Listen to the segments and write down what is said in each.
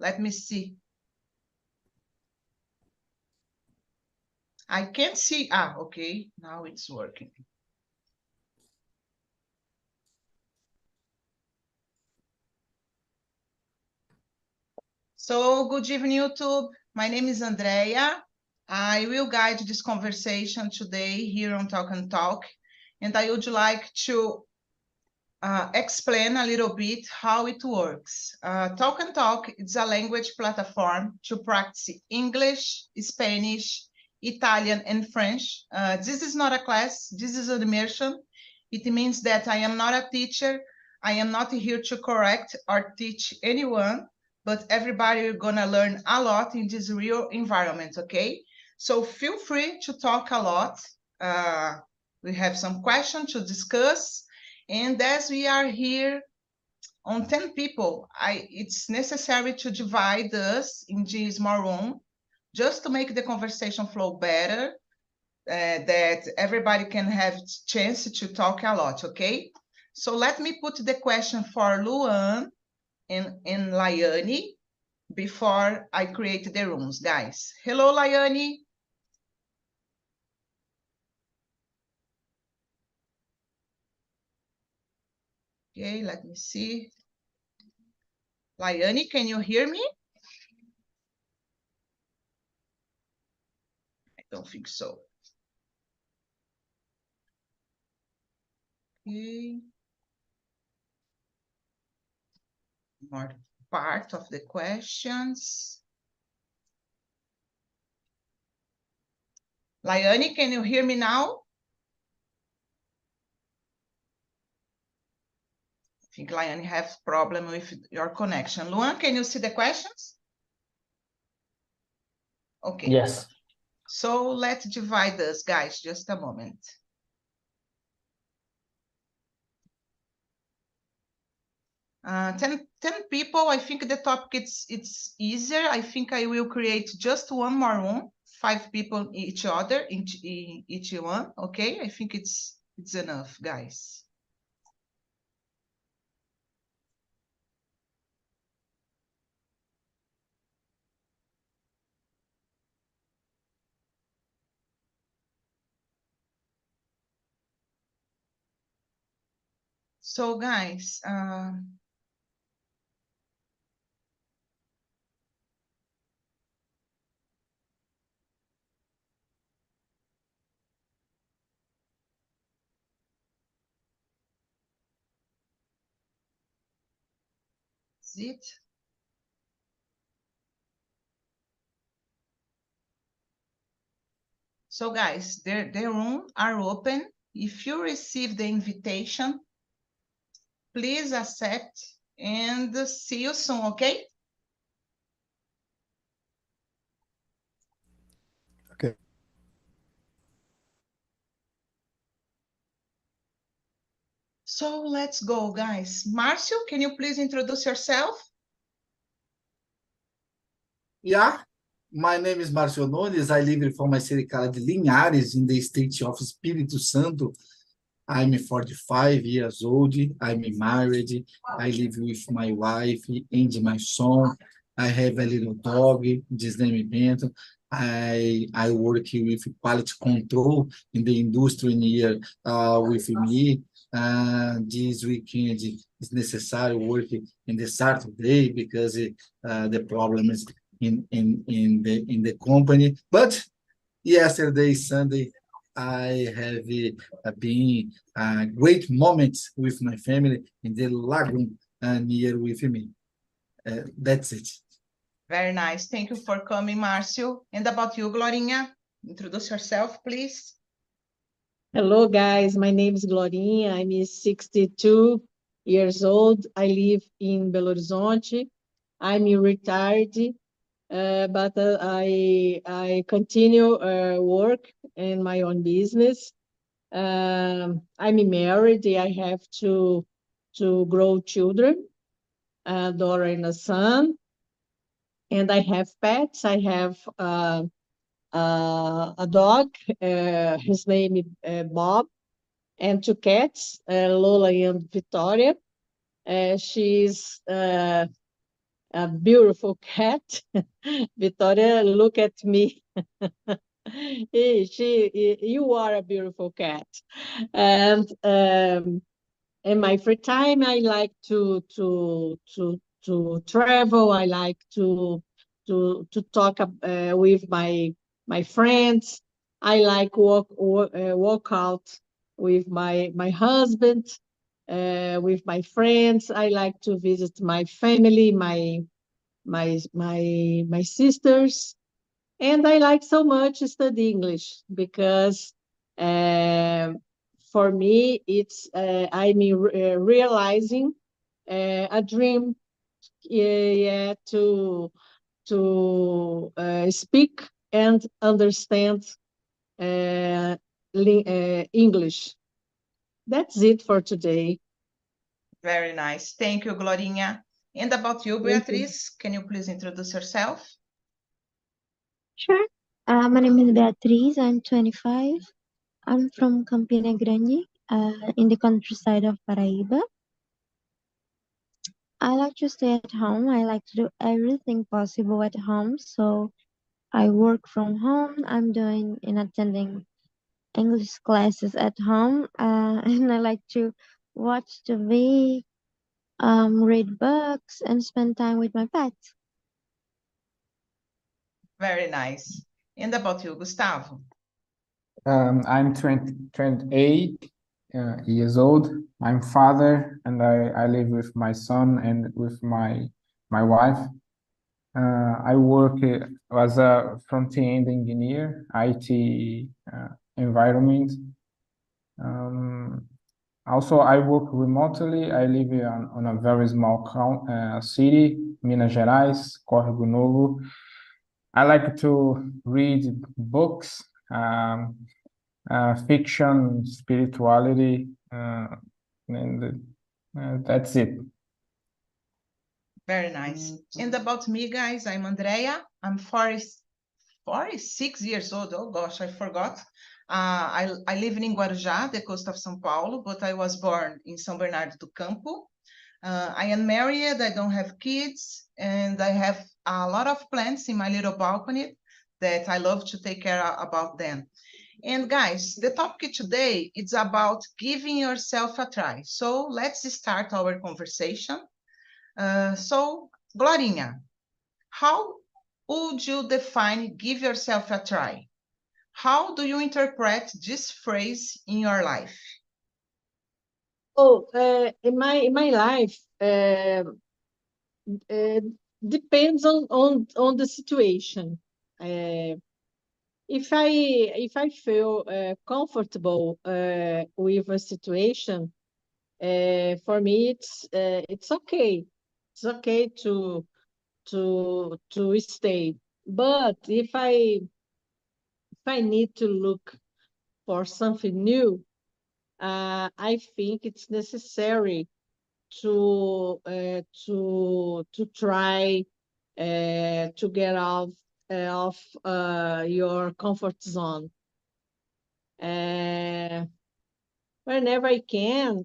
Let me see. I can't see. Okay. Now it's working. So good evening, YouTube. My name is Andrea. I will guide this conversation today here on Talk and Talk. And I would like to explain a little bit how it works. Talk and Talk is a language platform to practice English, Spanish, Italian, and French. This is not a class, this is an immersion. It means that I am not a teacher. I am not here to correct or teach anyone, but everybody is gonna learn a lot in this real environment, okay? So feel free to talk a lot. We have some questions to discuss. And as we are here on 10 people, it's necessary to divide us in this small room just to make the conversation flow better, that everybody can have chance to talk a lot, okay? So let me put the question for Luan and Laiane before I create the rooms, guys. Hello, Laiane. Okay, let me see. Laiane, can you hear me? I don't think so. Okay. More part of the questions. Laiane, can you hear me now? I think Laiane has problem with your connection. Luan, can you see the questions? Okay. Yes. So let's divide us, guys, just a moment. Uh, 10 people, I think the topic it's easier. I think I will create just one more room, 5 people each other, each one, okay? I think it's enough, guys. So guys, is it? So guys, the rooms are open. If you receive the invitation, please accept and see you soon, okay? Okay. So let's go, guys. Marcio, can you please introduce yourself? Yeah, my name is Marcio Nunes. I live in Formaciricala de Linhares in the state of Espírito Santo. I'm 45 years old. I'm married. I live with my wife and my son. I have a little dog. His name is Bento. I work with quality control in the industry here with me. This weekend is necessary work in the Saturday because the problem is in the company. But yesterday, Sunday, I have been great moments with my family in the lagoon near with me. That's it. Very nice. Thank you for coming, Marcio. And about you, Glorinha? Introduce yourself, please. Hello, guys. My name is Glorinha. I'm 62 years old. I live in Belo Horizonte. I'm retired, but I continue work in my own business. I'm married. I have to grow children, a daughter and a son. And I have pets. I have a dog. His name is Bob. And 2 cats, Lola and Victoria. She's a beautiful cat. Victoria, look at me. You are a beautiful cat. And in my free time, I like to travel. I like to talk with my friends. I like walk out with my husband, with my friends. I like to visit my family, my sisters, and I like so much study English because for me I'm realizing a dream, yeah, to speak and understand uh, English. That's it for today. Very nice. Thank you, Glorinha. And about you, Thank you. Beatriz, can you please introduce yourself? Sure. My name is Beatriz. I'm 25. I'm from Campina Grande, in the countryside of Paraíba. I like to stay at home. I like to do everything possible at home. So I work from home. I'm doing and attending English classes at home. And I like to watch TV, read books, and spend time with my pets. Very nice. And about you, Gustavo? I'm 28 years old. I'm father, and I live with my son and with my wife. I work as a front-end engineer, IT environment. Also, I work remotely. I live on a very small city, Minas Gerais, Córrego Novo. I like to read books, fiction, spirituality, and that's it. Very nice. And about me, guys, I'm Andrea. I'm 46 years old. Oh gosh, I forgot. I live in Guarujá, the coast of São Paulo, but I was born in São Bernardo do Campo. I am married, I don't have kids, and I have a lot of plants in my little balcony that I love to take care about them. And guys, the topic today is about giving yourself a try. So let's start our conversation. So, Glorinha, how would you define give yourself a try? How do you interpret this phrase in your life? Oh, in my life, depends on the situation. If I feel comfortable with a situation, for me it's okay. It's okay to stay. But if I need to look for something new, I think it's necessary to try to get out of your comfort zone. Whenever I can,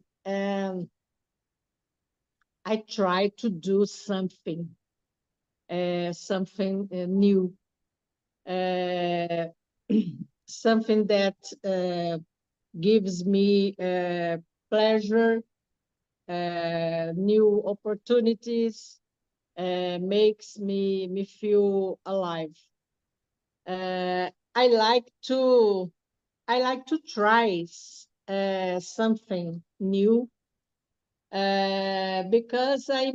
I try to do something new, uh, something that gives me pleasure, new opportunities, makes me feel alive. Uh, I like to I like to try something new because I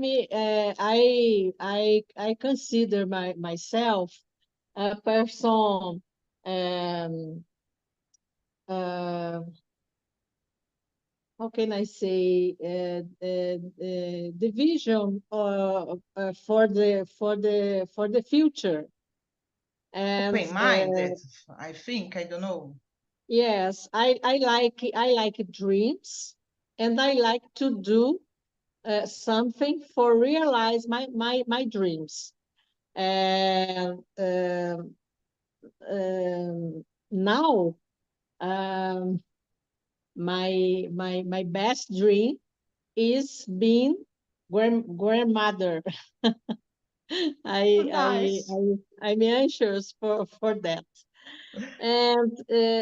consider myself a person, um, uh, how can I say, the vision for the future. And Open-minded, I think, I don't know. yes, I like dreams, and I like to do something for realize my dreams. And now, um, my best dream is being grandmother. Nice. I'm anxious for that. And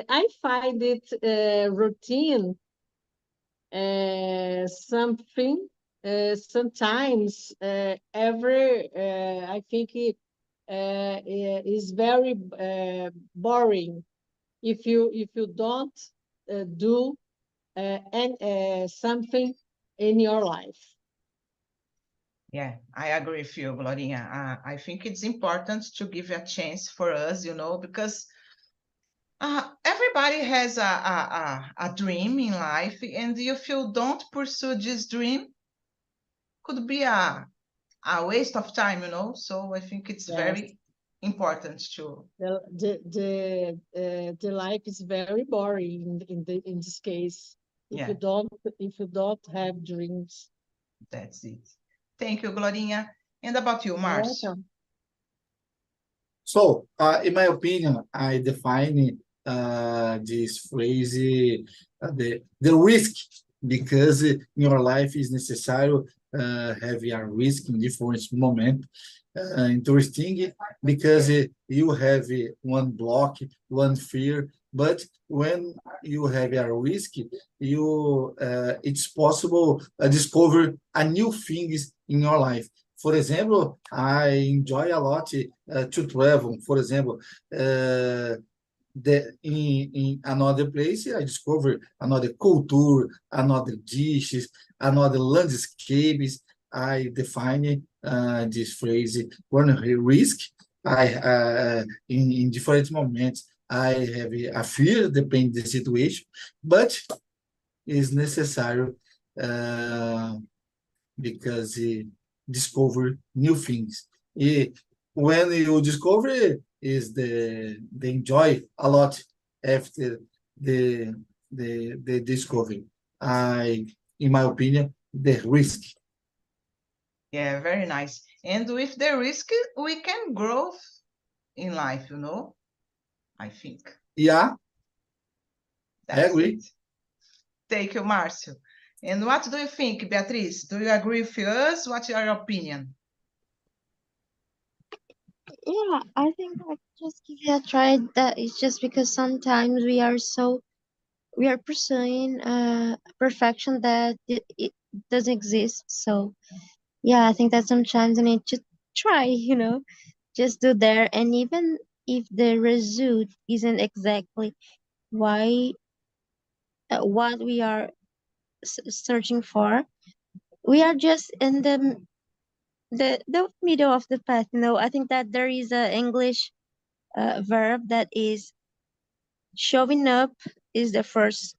I find it routine, something, sometimes I think it is very boring if you don't do something in your life. Yeah, I agree with you, Glorinha. I think it's important to give a chance for us, because everybody has a dream in life, and if you don't pursue this dream, could be a waste of time, So I think it's Yes, very important to. the life is very boring in this case Yeah, if you don't have dreams. that's it. Thank you, Glorinha. And about you, You're Marcio? welcome. So, in my opinion, I define this phrase, the risk, because in your life is necessary have a risk in different moment. Interesting, because you have one block, one fear, but when you have a risk, it's possible discover a new things in your life. For example, I enjoy a lot to travel. For example, in another place, I discover another culture, another dishes, another landscapes. I define this phrase when risk. In different moments, I have a fear, depending the situation, but it's necessary because discover new things. When you discover is the enjoy a lot after the the discovery. In my opinion, the risk. Yeah, very nice. And with the risk, we can grow in life, I think. Yeah, I That's agree. it. Thank you, Marcio. And what do you think, Beatriz? Do you agree with us? What's your opinion? Yeah, I think I just give it a try. That is just because sometimes we are pursuing perfection that it doesn't exist. So yeah, I think that sometimes I need to try, just do there. And even if the result isn't exactly why what we are searching for, we are just in the middle of the path. I think that there is a English verb that is showing up is the first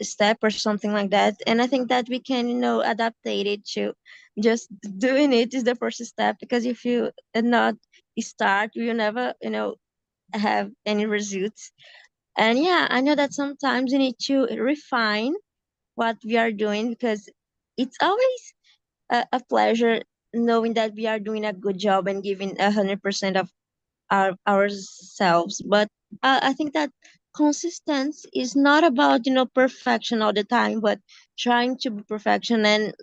step or something like that, and I think that we can adapt it to just doing it is the first step, because if you not start, you never have any results. And yeah, I know that sometimes you need to refine what we are doing, because it's always a pleasure knowing that we are doing a good job and giving 100% of ourselves. But I think that consistency is not about perfection all the time, but trying to be perfection. And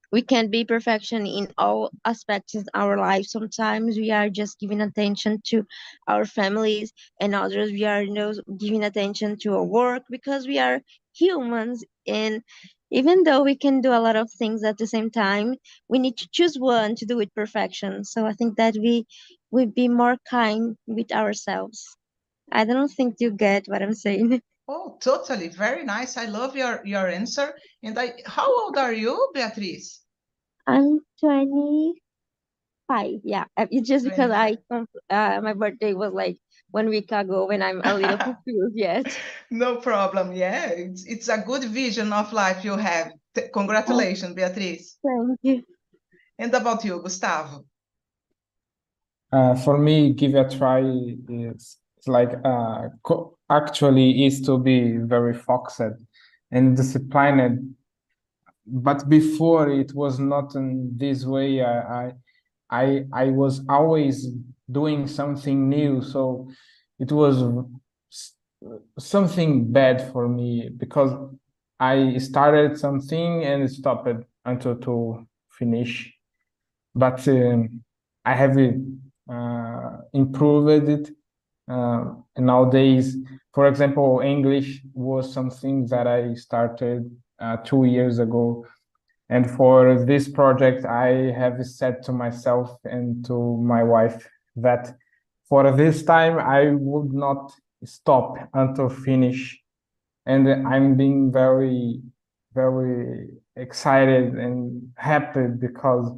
we can be perfection in all aspects of our life. Sometimes we are just giving attention to our families, and others we are giving attention to our work, because we are humans. And even though we can do a lot of things at the same time, we need to choose one to do with perfection. So I think that we will be more kind with ourselves. I don't think you get what I'm saying. Oh, totally. Very nice. I love your answer. And how old are you, Beatriz? I'm 25. Yeah. It's just because 25. my birthday was like 1 week ago, and I'm a little confused yet. No problem. Yeah, it's a good vision of life you have. Oh, Congratulations, Beatriz. thank you. And about you, Gustavo? For me, give a try is like actually is to be very focused and disciplined. But before it was not in this way. I was always doing something new, so it was something bad for me, because I started something and stopped until to finish. But I have improved it. And nowadays, for example, English was something that I started 2 years ago. And for this project, I have said to myself and to my wife that for this time, I would not stop until finish. And I'm being very, very excited and happy because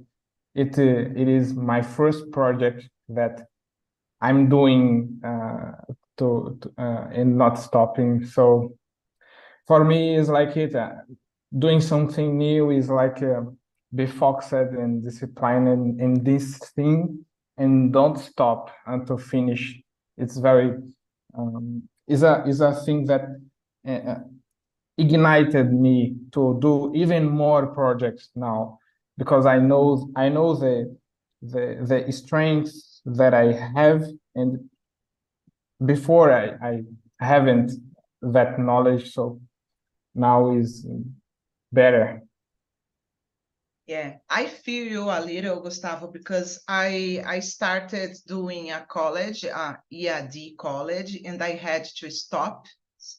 it is my first project that I'm doing and not stopping. So for me, it's like doing something new is like be focused and disciplined in this thing and don't stop until finish. It's very is a thing that uh, ignited me to do even more projects now because I know the strengths that I have, and before I haven't that knowledge, so now is better. Yeah, I feel you a little, Gustavo, because I started doing a college, EAD college, and I had to stop,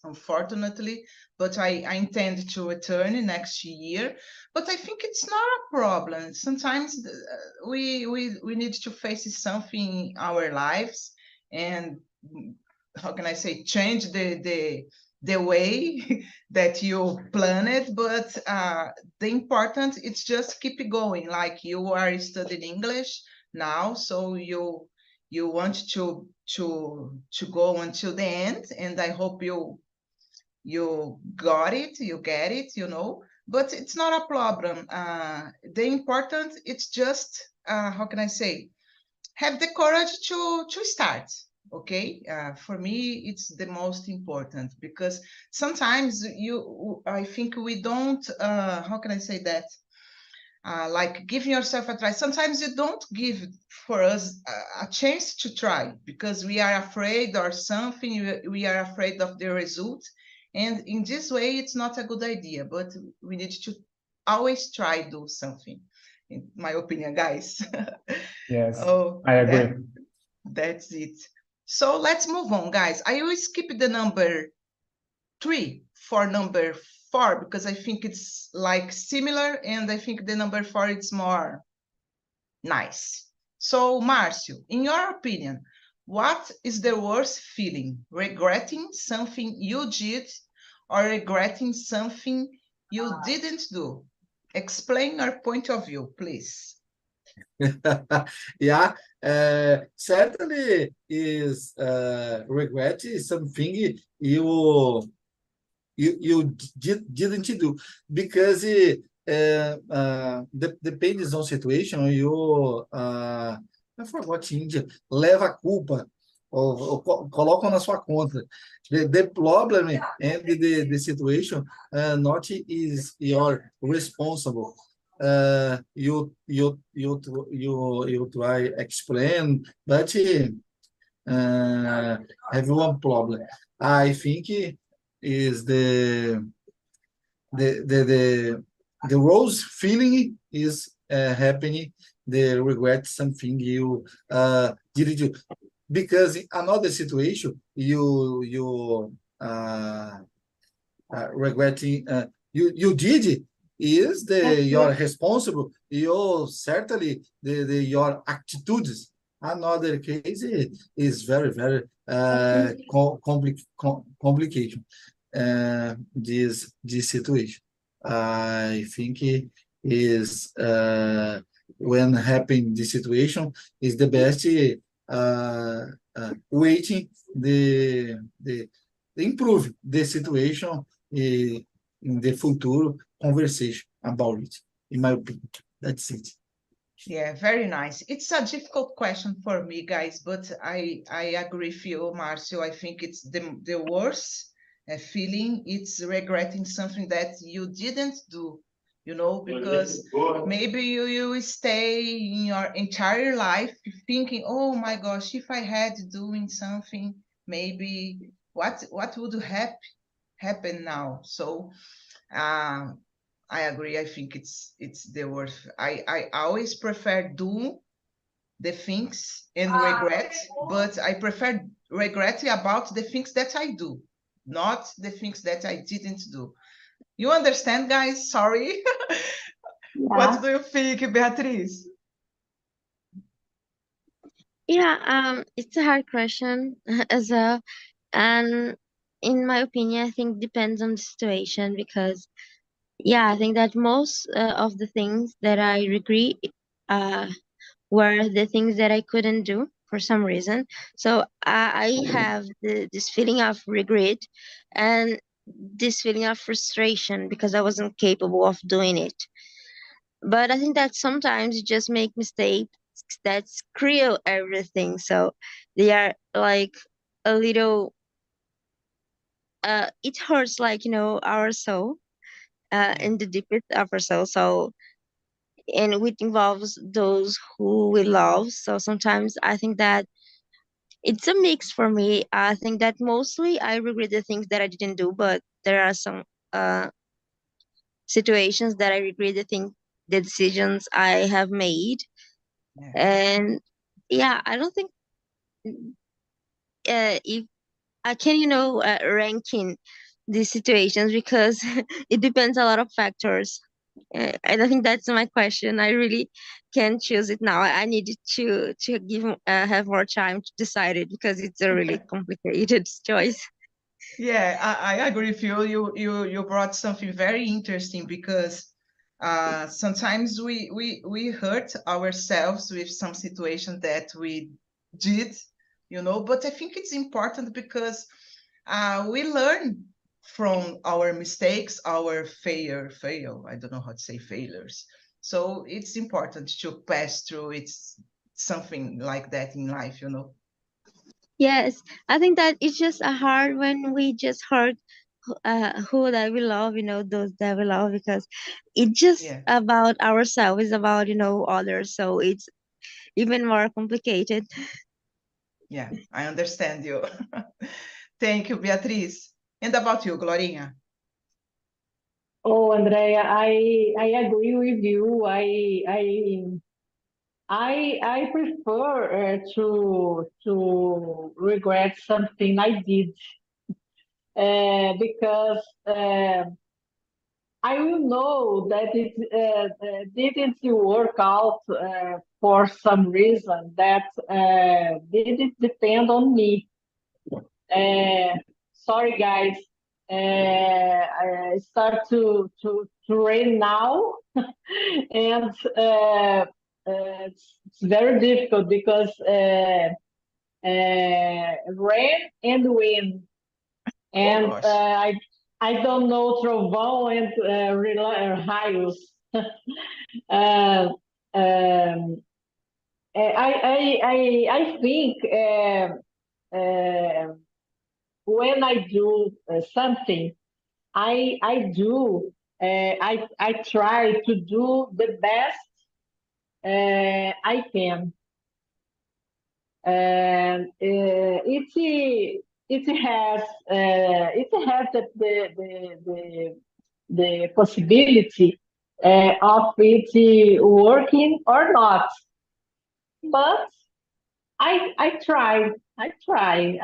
unfortunately, but I intend to return next year. But I think it's not a problem. Sometimes we need to face something in our lives and how can I say, change the way that you plan it, but the important it's just keep it going. Like you are studying English now, so you want to go until the end, and I hope you got it, you get it, you know. But it's not a problem. The important it's just how can I say, have the courage to start. Okay, for me it's the most important because sometimes I think we don't how can I say that, like giving yourself a try. Sometimes you don't give for us a chance to try because we are afraid or something, we are afraid of the result, and in this way it's not a good idea, but we need to always try do something, in my opinion, guys. Yes, Oh, I agree. that's it. So let's move on, guys. I will skip the number 3 for number 4 because I think it's like similar, and I think the number 4 is more nice. So, Marcio, in your opinion, what is the worst feeling? Regretting something you did or regretting something you didn't do? Explain your point of view, please. Yeah, certainly is regret is something didn't do because depends on situation. I forgot India, leva a culpa ou colocam na sua conta. The problem and the situation not is your responsible. You try explain, but have one problem. I think is the rose feeling is happening. The regret something you did do because in another situation you regretting you did it is your responsible, you certainly your attitudes. Another case is very very complication this situation. I think it is when happen this situation is the best waiting the improve the situation in the future conversation about it. In my opinion, that's it. Yeah, very nice. It's a difficult question for me, guys, but I agree with you, Marcio. I think it's the worst feeling. It's regretting something that you didn't do, you know, because maybe you stay in your entire life thinking, oh my gosh, if I had doing something, maybe what would happen now? So I agree. I think it's the worst. I always prefer do the things and regret, but I prefer regret about the things that I do, not the things that I didn't do. You understand, guys? Sorry. What do you think, Beatriz? Yeah, it's a hard question as well. And in my opinion, I think depends on the situation because yeah, I think that most of the things that I regret uh were the things that I couldn't do for some reason. So I have this feeling of regret and this feeling of frustration because I wasn't capable of doing it. But I think that sometimes you just make mistakes that screw everything. So they are like a little it hurts like our soul in the deepest of our soul. So and it involves those who we love. So sometimes I think that it's a mix for me. I think that mostly I regret the things that I didn't do, but there are some uh situations that I regret the decisions I have made. Yeah. And yeah, I don't think if I can, ranking these situations because it depends a lot of factors. And I think that's my question. I really can't choose it now. I need to give have more time to decide it because it's a really complicated choice. Yeah, I agree with you. You brought something very interesting because sometimes we hurt ourselves with some situation that we did, but I think it's important because we learn from our mistakes, our fail. I don't know how to say failures. So it's important to pass through it's something like that in life. Yes, I think that it's just a hard when we just hurt who that we love, those that we love because it's just Yeah, about ourselves, it's about, others. So it's even more complicated. yeah, I understand you. Thank you, Beatriz. And about you, Glorinha? Oh, Andrea, I agree with you. I prefer to regret something I did because I will know that it didn't work out for some reason that didn't depend on me. Uh, Sorry, guys. I start to rain now, and it's very difficult because rain and wind, Oh and gosh. I don't know trovão and raios. Uh, um, I think when I do something, I do I try to do the best I can, and it has the possibility of it working or not, but I try. I try.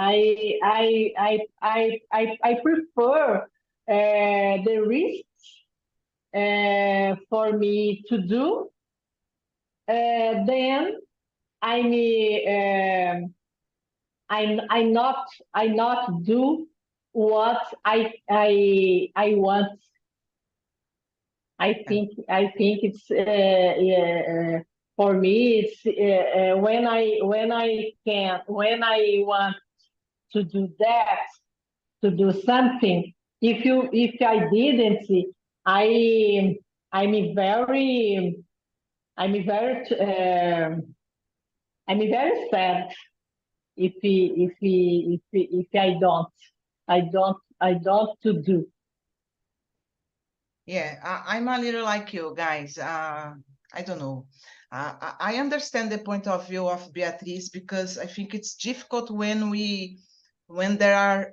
I prefer the risks for me to do. Then I mean, I not do what I want. I think it's for me it's when I want to do that, to do something. If I didn't, I I'm very I'm very I'm very sad if I don't to do. Yeah, I'm a little like you guys. I don't know. I understand the point of view of Beatriz because I think it's difficult when there are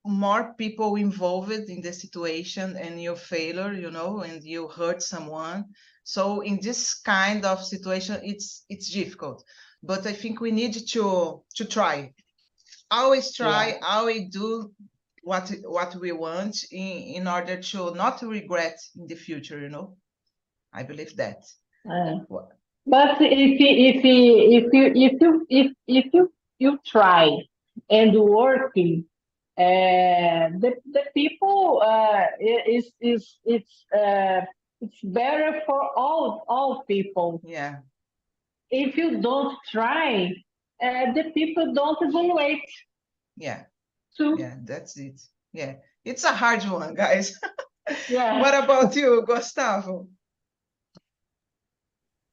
more people involved in the situation and you failure, and you hurt someone. So in this kind of situation, it's difficult. but I think we need to try. Always try, always do what we want in order to not regret in the future, you know. I believe that. But if you try and working, the people it's better for all people. Yeah, If you don't try, the people don't evaluate yeah, too. yeah, that's it. Yeah, it's a hard one, guys. Yeah. What about you, Gustavo?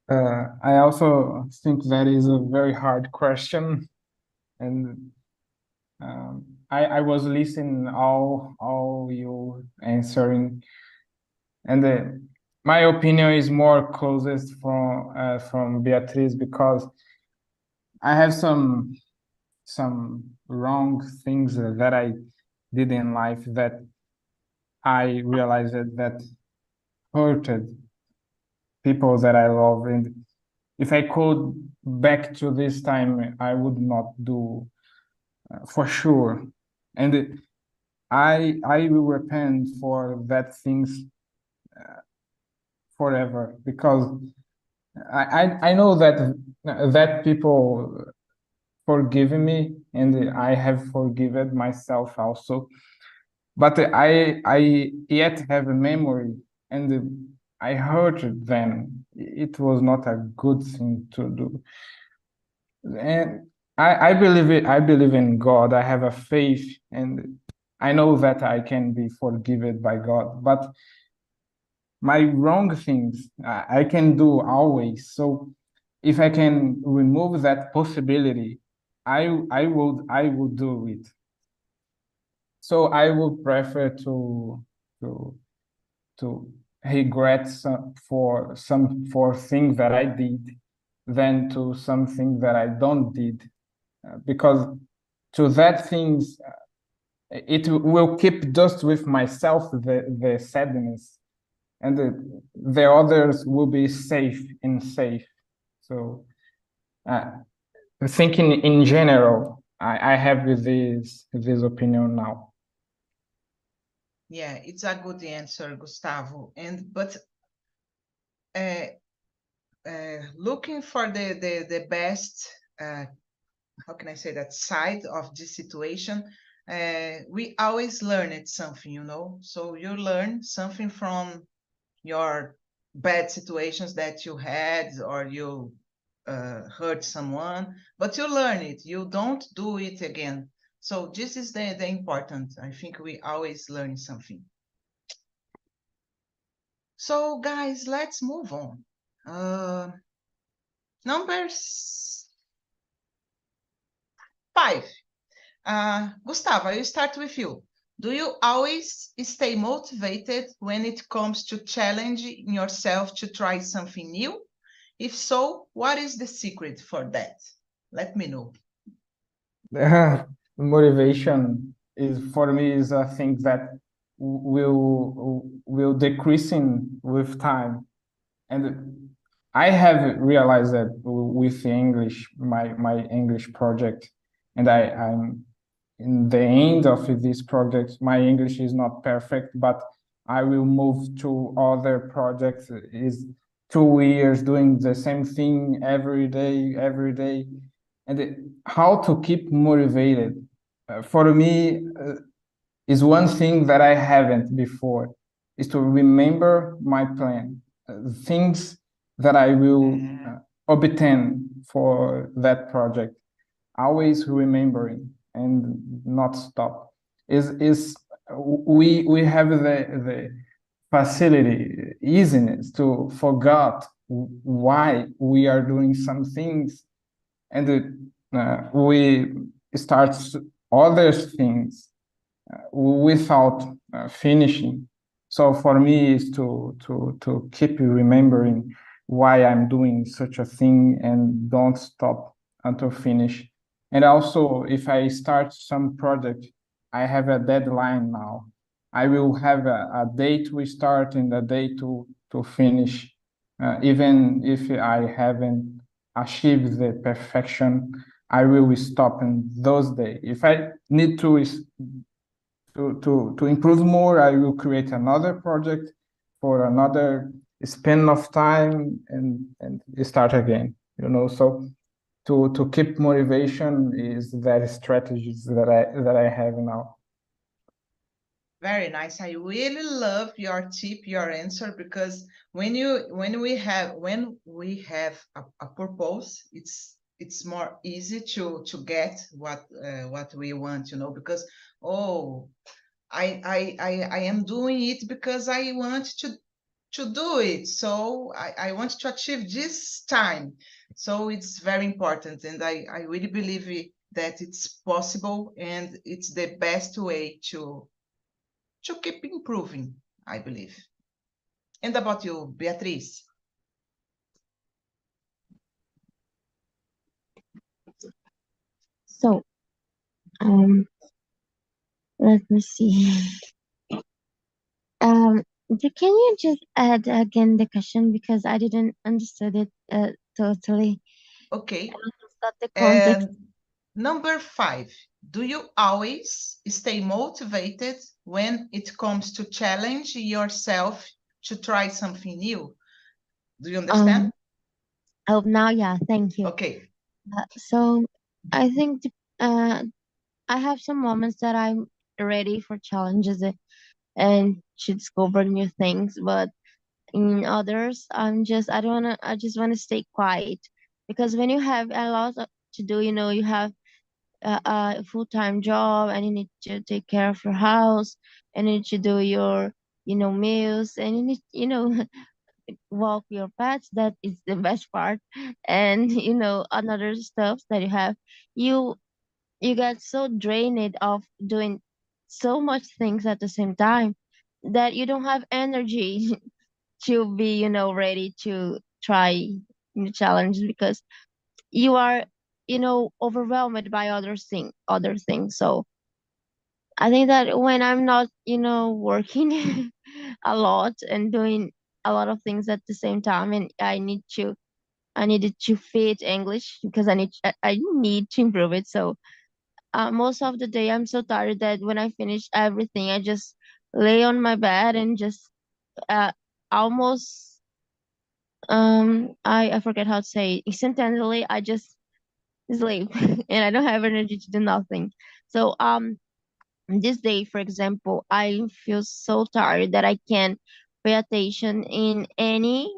I also think that is a very hard question, and I was listening all you answering, and my opinion is more closest from Beatriz, because I have some wrong things that I did in life that I realized that hurted people that I love, and if I could back to this time, I would not do for sure. And I will repent for that things forever, because I know that people forgiven me, and I have forgiven myself also. But I yet have a memory, and I hurted them. It was not a good thing to do. And I believe it. I believe in God. I have a faith, and I know that I can be forgiven by God. But my wrong things I can do always. So if I can remove that possibility, I would do it. So I would prefer to regret for things that I did than to something that I don't did, because to that things it will keep just with myself the sadness, and the others will be safe. So thinking in general, I have this opinion now. Yeah, it's a good answer, Gustavo. But looking for the best, how can I say that, side of this situation, we always learn it something, you know. So you learn something from your bad situations that you had, or you hurt someone, but you learn it. You don't do it again. So this is the important. I think we always learn something. So guys, let's move on. Number 5. Gustavo, I will start with you. Do you always stay motivated when it comes to challenging yourself to try something new? If so, what is the secret for that? Let me know. Motivation is, for me, is a thing that will decreasing with time, and I have realized that with the English, my English project, and I'm in the end of this project. My English is not perfect, but I will move to other projects. Is 2 years doing the same thing every day, and how to keep motivated for me is one thing that I haven't before, is to remember my plan, things that I will obtain for that project, always remembering and not stop. We have the facility, easiness to forget why we are doing some things, and we start other things without finishing. So for me is to keep remembering why I'm doing such a thing and don't stop until finish. And also, if I start some project, I have a deadline now. I will have a date we start and a date to finish, even if I haven't achieve the perfection, I will stop in those days. If I need to improve more, I will create another project for another span of time and start again. So to keep motivation is that strategies that I have now. Very nice. I really love your tip, your answer, because when we have a purpose, it's more easy to get what we want, because I am doing it because I want to do it. So I want to achieve this time. So it's very important. And I really believe that it's possible and it's the best way to keep improving, I believe. And about you, Beatriz? So, let me see. Can you just add again the question because I didn't understand it totally. Okay. I just got the context. And number 5, do you always stay motivated when it comes to challenge yourself to try something new? Do you understand? Oh, now, yeah, thank you. Okay. So I think I have some moments that I'm ready for challenges and to discover new things, but in others, I just wanna stay quiet because when you have a lot to do, you have a full-time job and you need to take care of your house and you need to do your, meals and you need, walk your pets. That is the best part. And, another stuff that you have, you you get so drained of doing so much things at the same time that you don't have energy to be, ready to try new challenges because you are, overwhelmed by other things. So I think that when I'm not, working a lot and doing a lot of things at the same time, and I needed to fit English because I need to improve it. So most of the day I'm so tired that when I finish everything, I just lay on my bed and just uh, almost I forget how to say it. Instantly I just sleep and I don't have energy to do nothing. So this day, for example, I feel so tired that I can't pay attention in any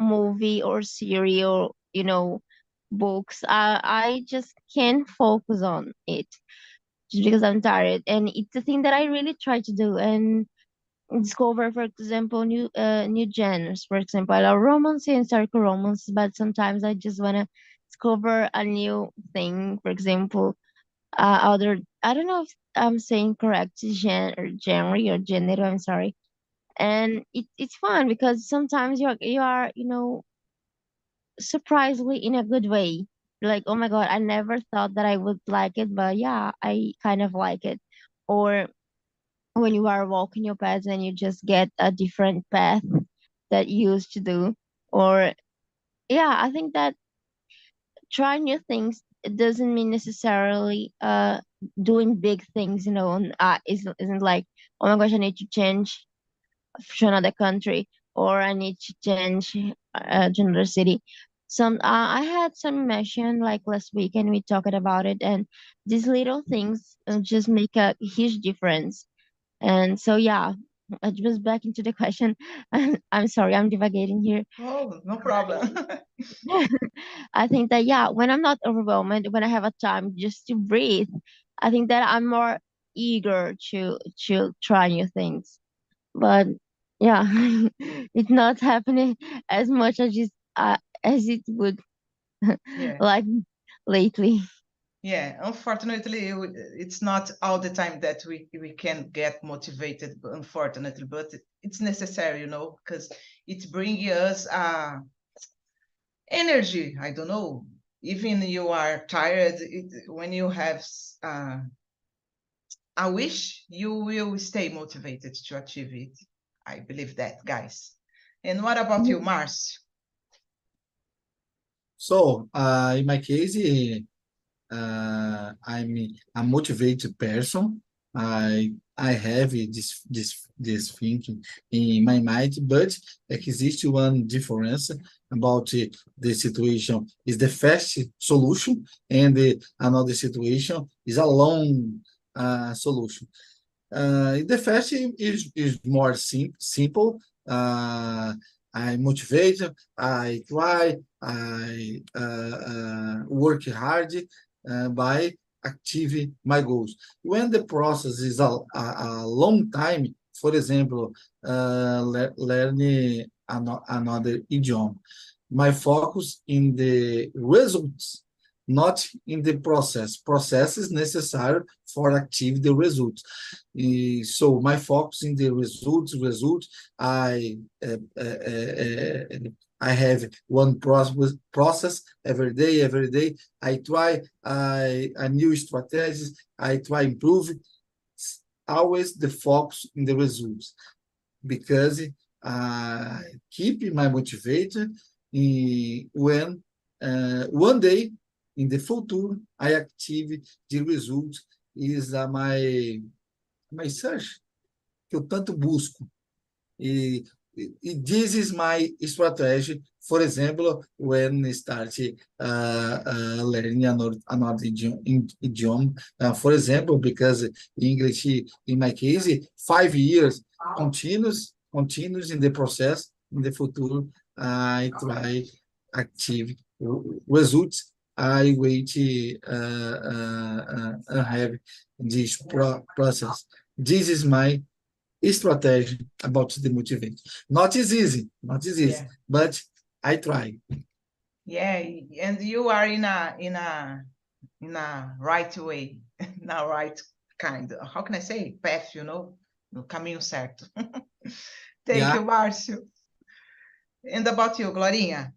movie or series or books. I just can't focus on it just because I'm tired, and it's a thing that I really try to do and discover, for example, new genres. For example, I love romance and historical romance, but sometimes I just wanna discover a new thing. For example, other I don't know if I'm saying correct genre or genre. I'm sorry, and it's fun because sometimes you are surprisingly in a good way. Like, oh my God, I never thought that I would like it, but yeah, I kind of like it. Or when you are walking your pets and you just get a different path that you used to do. Or yeah, I think that trying new things, it doesn't mean necessarily doing big things, and isn't like, oh my gosh, I need to change to another country or I need to change to another city. I had some immersion like last week and we talked about it, and these little things just make a huge difference. And so yeah, just back into the question. I'm sorry, I'm divagating here. Oh, no problem. I think that yeah, when I'm not overwhelmed, when I have a time just to breathe, I think that I'm more eager to try new things. But yeah, it's not happening as much as it would Yeah. like lately. Yeah, unfortunately, it's not all the time that we can get motivated, unfortunately, but it's necessary, because it brings us energy. I don't know. Even you are tired, when you have a wish, you will stay motivated to achieve it. I believe that, guys. And what about you, Mars? So, in my case, I'm a motivated person. I have this thinking in my mind, but exists one difference about the situation is the fast solution, and another situation is a long solution. The fast is more simple. I motivate, I try, I work hard by achieving my goals. When the process is a long time, for example, learning another idiom, my focus in the results, not in the process. Process is necessary for achieve the results. So my focus in the results. I have one process every day. I try a new strategies. I try improve. Always the focus in the results, because I keep my motivated when one day in the future I achieve the result is my search que eu tanto busco. This is my strategy. For example, when I start learning another idiom, for example, because English, in my case, 5 years continuous in the process. In the future, I try active results. I wait have this process. This is my strategy about the motivate. Not as easy, Yeah. but I try. Yeah, and you are in a right way, in a right kind. How can I say? Path, no caminho certo. Thank you, Márcio. And about you, Glorinha?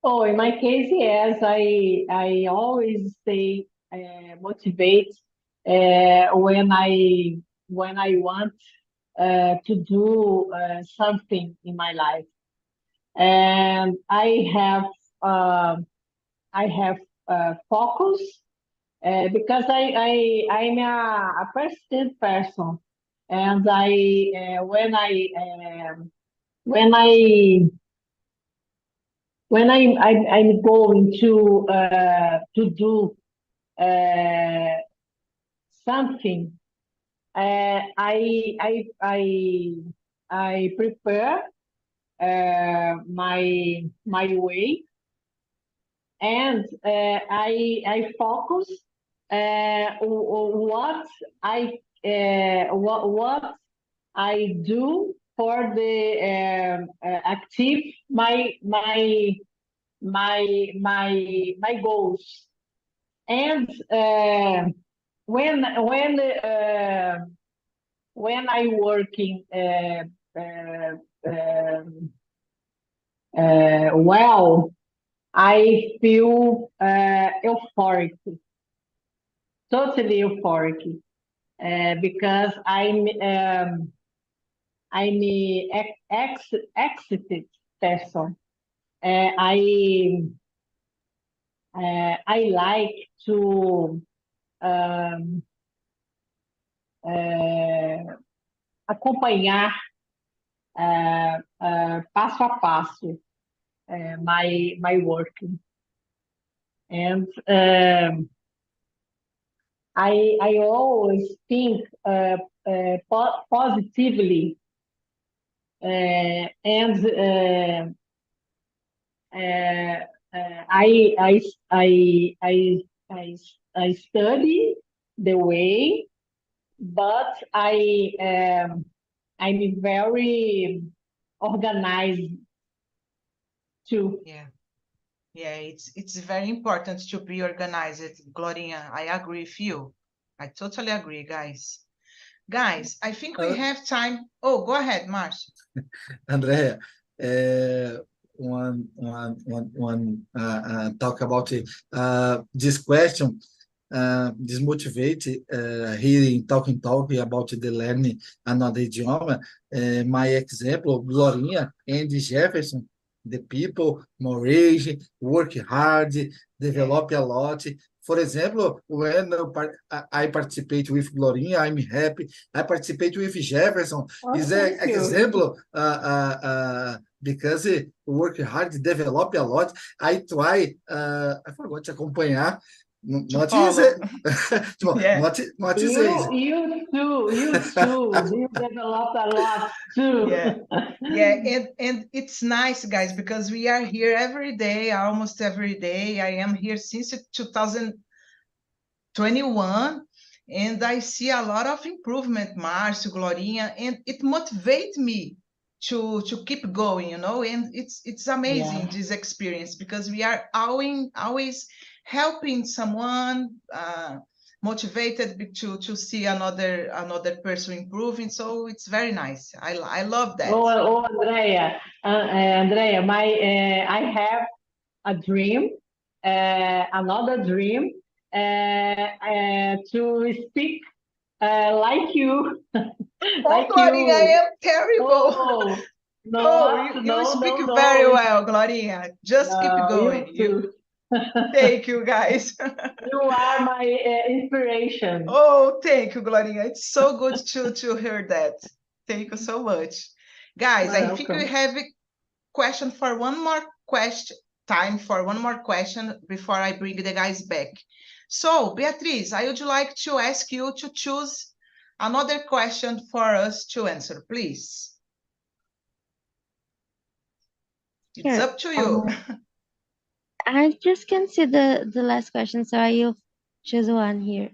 Oh, in my case, yes, I always stay motivated when I want to do something in my life, and I have focus because I'm a persistent person, and when I'm going to do something, I prepare my way, and I focus what I do for the achieve my goals. And when I working well, I feel euphoric, totally euphoric, because I'm excited person. I like to acompanhar passo a passo my working, and I always think positively, and I study the way, but I'm very organized too. Yeah, it's very important to be organized, Glorinha. I agree with you. I totally agree, guys. Guys, I think we have time. Oh, go ahead, Márcio. Andrea, one talk about this question. This motivate hearing talking about the learning another idioma. My example, Glorinha and Jefferson, the people, more age, work hard, develop a lot. For example, when I participate with Glorinha, I'm happy. I participate with Jefferson. Is an Thank you. example because work hard, develop a lot. I try, I forgot to acompanhar. Not easy. Yeah. Not easy. You too. You develop a lot too. Yeah, and it's nice, guys, because we are here every day, almost every day. I am here since 2021, and I see a lot of improvement, Márcio, Glorinha, and it motivates me to keep going, you know, and it's amazing, Yeah. this experience, because we are always helping someone, motivated to see another person improving. So it's very nice. I love that. Andrea, Andrea, I have a dream, another dream, to speak like you, like Glorinha, I you. am terrible. Oh, You speak very well, Glorinha. Just keep going. You too. Thank you, guys. You are my inspiration. Oh, thank you, Glorinha. It's so good to hear that. Thank you so much. Guys, I think we have a question for one more question, time for one more question before I bring the guys back. So, Beatriz, I would like to ask you to choose another question for us to answer, please. It's Sure. up to you. I just can see the last question, so I'll choose one here.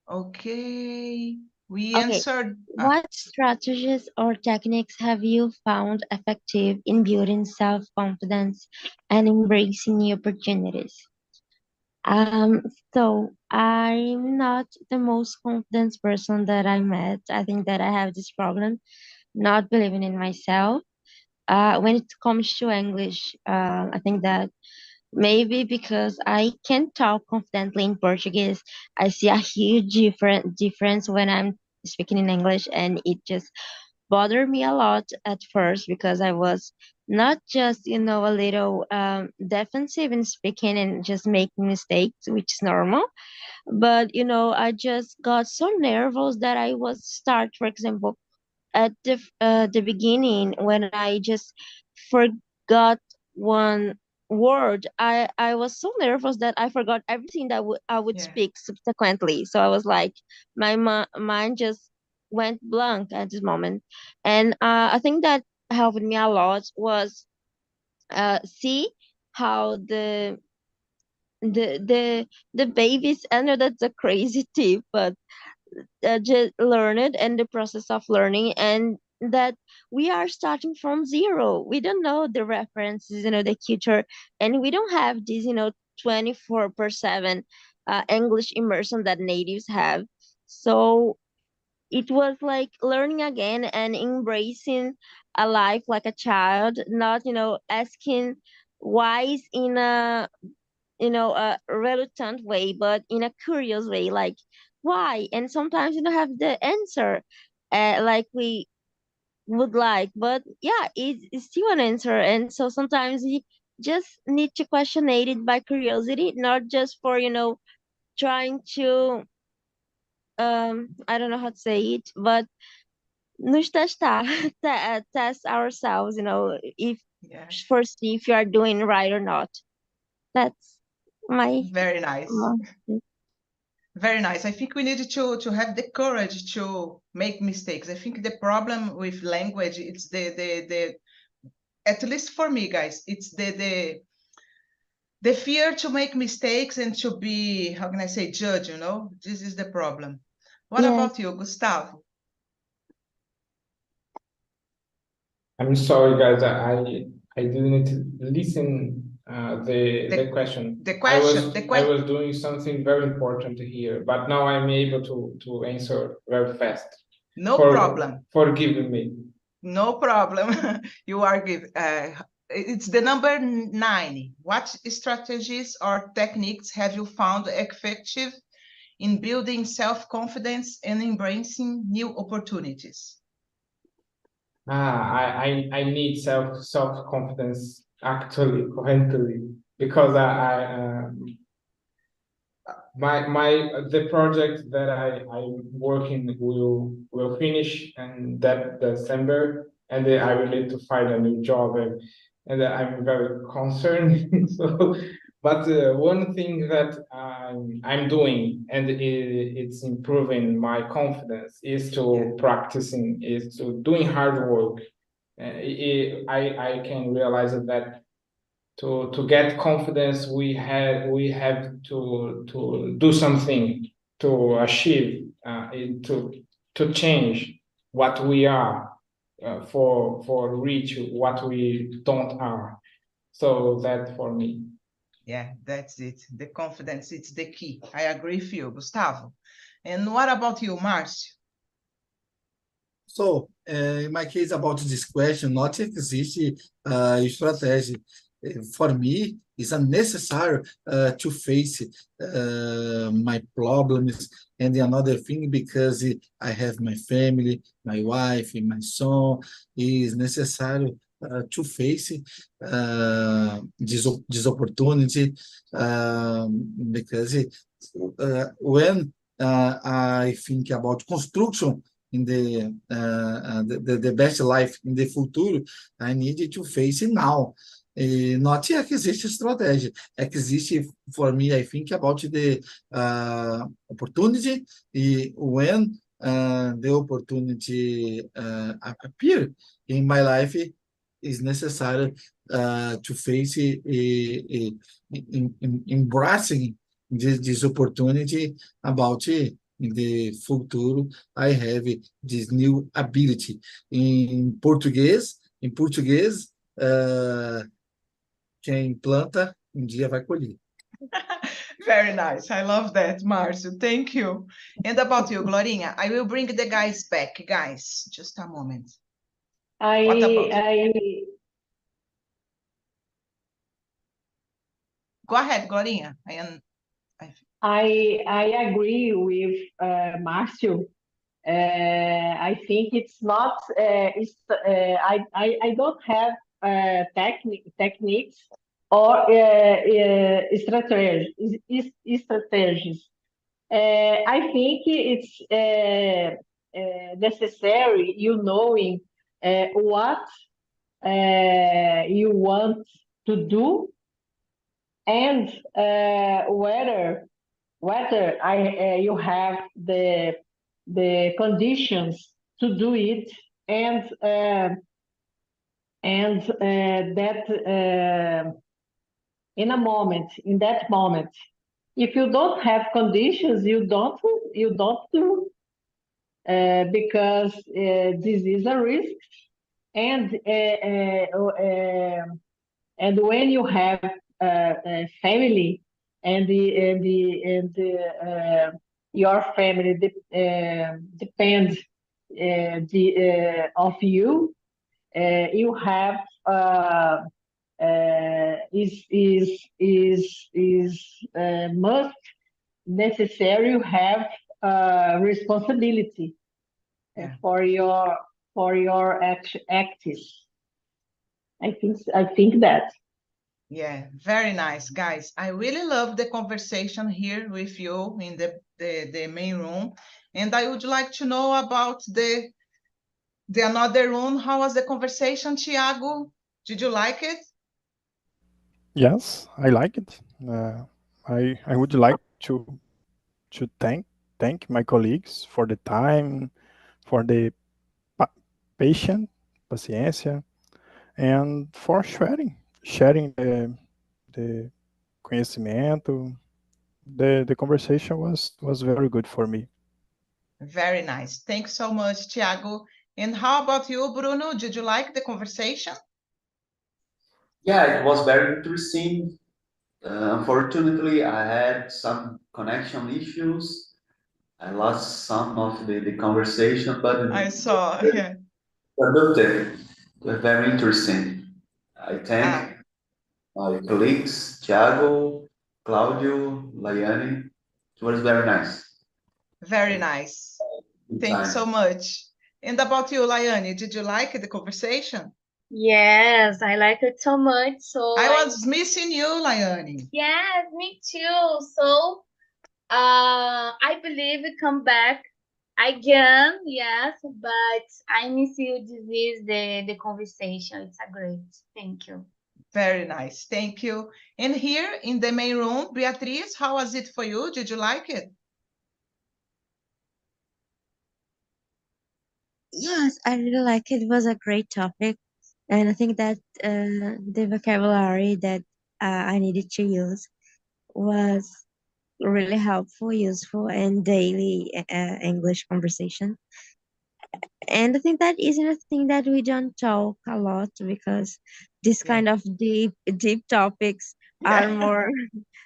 Okay. We Okay. answered. What strategies or techniques have you found effective in building self-confidence and embracing new opportunities? So I'm not the most confident person that I met. I think that I have this problem, not believing in myself. When it comes to English, I think that maybe because I can talk confidently in Portuguese, I see a huge difference when I'm speaking in English, and it just bothered me a lot at first because I was not just, a little defensive in speaking and just making mistakes, which is normal, but I just got so nervous that I was start, for example, at the beginning when I just forgot one word. I was so nervous that I forgot everything that I would Yeah. speak subsequently. So I was like, my mind just went blank at this moment, and I think that helped me a lot was see how the babies. I know that's a crazy tip, but just learn it and the process of learning, and that we are starting from zero. We don't know the references, the culture, and we don't have this 24/7 English immersion that natives have. So it was like learning again and embracing a life like a child, not asking whys in a reluctant way, but in a curious way, like why? And sometimes you don't have the answer, like we would like, but yeah, it's still an answer. And so sometimes you just need to question it by curiosity, not just for trying to I don't know how to say it, but nos testar, test ourselves, if Yeah. for see if you are doing right or not. That's my Very nice. Very nice. I think we need to have the courage to make mistakes. I think the problem with language, it's the at least for me, guys, it's the fear to make mistakes and to be, how can I say, judged, This is the problem. What Yes. about you, Gustavo? I'm sorry, guys. I didn't listen the question. The question. I was doing something very important here, but now I'm able to answer very fast. No problem. Forgive me. No problem. You are good. It's the number 9. What strategies or techniques have you found effective in building self-confidence and embracing new opportunities? I need self-confidence actually currently because the project that I'm working will finish in that December, and then I will need to find a new job, and I'm very concerned. So, but one thing that I'm doing, and it's improving my confidence, is to practicing, is to doing hard work. I can realize that to get confidence, we have to do something to achieve, to change what we are, for reach what we don't are. So that for me. Yeah, that's it. The confidence, it's the key. I agree with you, Gustavo. And what about you, Marcio? So, in my case about this question, not exist strategy. For me, it's unnecessary to face my problems. And another thing, because I have my family, my wife, and my son, is necessary to face this opportunity, because when I think about construction in the best life in the future, I need to face it now. Not existe strategy. Existe, for me, I think about the opportunity. When the opportunity appear in my life, is necessary to face it, embracing this opportunity about it. In the futuro, I have this new ability. Em português, quem planta, dia vai colher. Very nice. I love that, Marcio. Thank you. And about you, Glorinha? I will bring the guys back. Guys, just a moment. What about you? Go ahead, Glorinha. I agree with Márcio. I think it's not. I don't have techniques or strategies. I think it's necessary, knowing what you want to do, and whether you have the conditions to do it, and that in that moment, if you don't have conditions, you don't do, because this is a risk, and when you have a family, and your family depends of you, you have must necessary you have responsibility for your acts. I think that. Yeah, very nice, guys. I really love the conversation here with you in the main room, and I would like to know about the another room. How was the conversation, Thiago? Did you like it? Yes, I like it. I would like to thank my colleagues for the time, for the patience, paciência, and for sharing the conhecimento. The conversation was very good for me. Very nice. Thanks so much, Thiago. And how about you, Bruno? Did you like the conversation? Yeah, it was very interesting. Unfortunately, I had some connection issues. I lost some of the conversation, but I saw, yeah. productive, very interesting. I thank my colleagues, Thiago, Claudio, Laiane. It was very nice. Very nice. Good Thanks so time. much. And about you, Laiane, did you like the conversation? Yes, I like it so much. So I was missing you, Laiane. yes, me too. So I believe it come back again, yes, but I miss you. This is the conversation. It's a great. Thank you. Very nice. Thank you. And here in the main room, Beatriz, how was it for you? Did you like it? Yes, I really like it. It was a great topic, and I think that the vocabulary that I needed to use was really helpful, useful, in daily English conversation. And I think that isn't a thing that we don't talk a lot because this kind of deep topics are more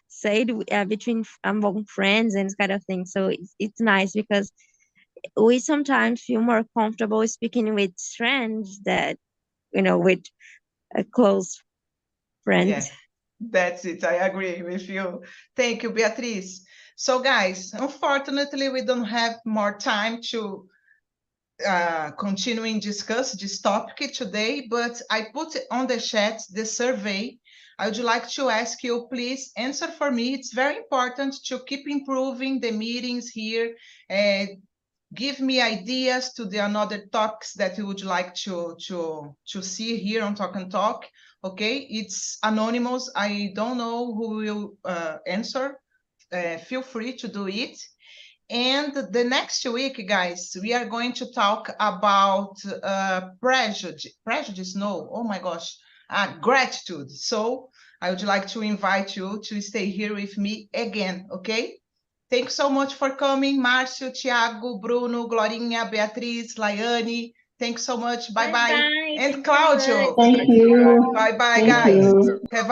said between among friends and this kind of thing. So it's nice because we sometimes feel more comfortable speaking with friends that with close friends. Yeah, that's it. I agree with you. Thank you, Beatriz. So, guys, unfortunately, we don't have more time to continue and discuss this topic today, but I put on the chat the survey. I would like to ask you, please answer for me. It's very important to keep improving the meetings here. Give me ideas to the another topics that you would like to see here on Talk and Talk. Okay, it's anonymous. I don't know who will answer. Feel free to do it. And the next week, guys, we are going to talk about prejudice. No, oh my gosh, gratitude. So I would like to invite you to stay here with me again, okay? Thanks so much for coming, Márcio, Thiago, Bruno, Glorinha, Beatriz, Laiane. Thanks so much. Bye-bye. Bye. And Claudio. Thank you. Bye-bye, Thank guys. you. Have a